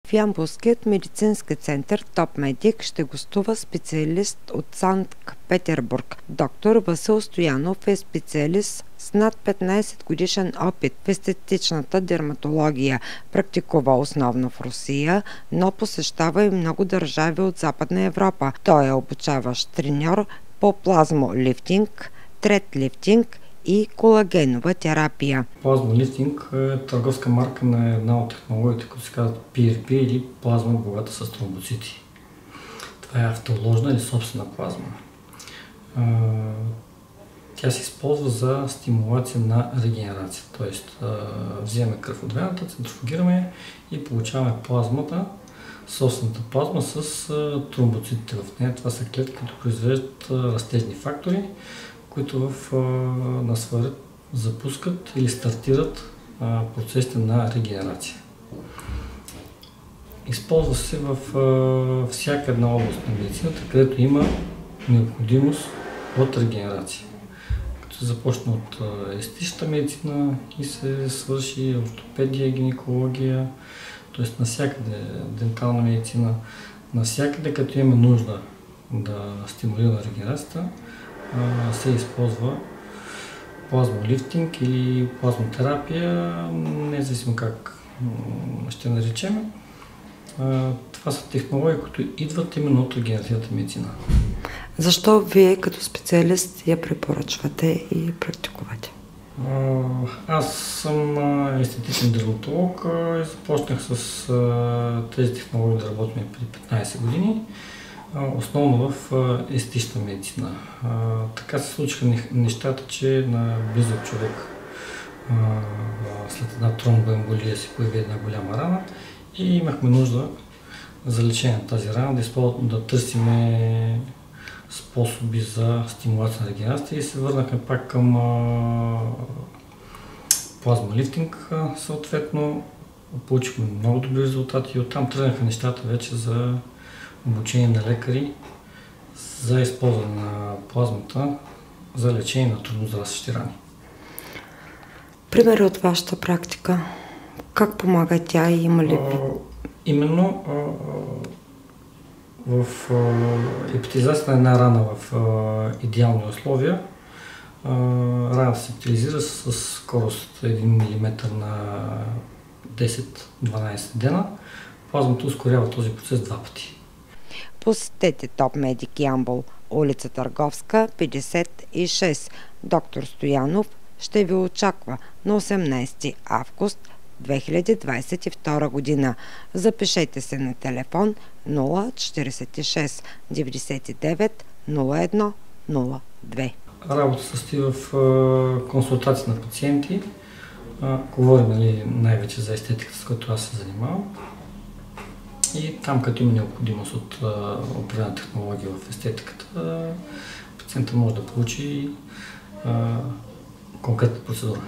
В Ямболският медицински център ТОП-медик ще гостува специалист от Санкт-Петербург. Доктор Васил Стоянов е специалист с над 15 годишен опит в естетичната дерматология. Практикува основно в Русия, но посещава и много държави от Западна Европа. Той е обучаващ треньор по плазмолифтинг, тредлифтинг и колагенова терапия. Плазмолифтинг е търговска марка на една от технологиите, които се казват PRP или плазма богата с тромбоцити. Това е автоложна или собствена плазма. Тя се използва за стимулация на регенерация, т.е. вземаме кръв от вената, центрофугираме и получаваме плазмата, собствената плазма с тромбоцитите в нея. Това са клетки, които произвеждат растежни фактори, които на своя ред запускат или стартират процесите на регенерация. Използва се в всяка една област на медицината, където има необходимост от регенерация. Като се започне от естетичната медицина и се свърши ортопедия, гинекология, т.е. навсякъде дентална медицина, навсякъде, като имаме нужда да стимулира регенерацията, се използва плазмолифтинг или плазмотерапия, независимо как ще наречем. Това са технологии, които идват именно от регенеративната медицина. Защо вие като специалист я препоръчвате и практикувате? Аз съм естетичен дерматолог и започнах с тези технологии да работим преди 15 години. Основно в естетична медицина. Така се случиха нещата, че на близък човек след една тромбоемболия се появи една голяма рана и имахме нужда за лечение на тази рана да търсиме способи за стимулация на регенерация и се върнахме пак към плазмолифтинг. Съответно, получихме много добри резултати и оттам тръгнаха нещата вече за обучение на лекари за използване на плазмата за лечение на труднозрастващи рани. Примери от вашата практика. Как помага тя и има ли? Именно в епитализацията на една рана в идеални условия, раната се епитализира с скорост 1 мм на 10-12 дена. Плазмата ускорява този процес 2 пъти. Посетете ТОП-медик Ямбол, улица Търговска, 56. Доктор Стоянов ще ви очаква на 18 август 2022 година. Запишете се на телефон 046 99 01 02. Работа се състои в консултация на пациенти. Говорим най-вече за естетиката, с която аз се занимавам. И там, като има необходимост от определена технология в естетиката, пациентът може да получи конкретна процедура.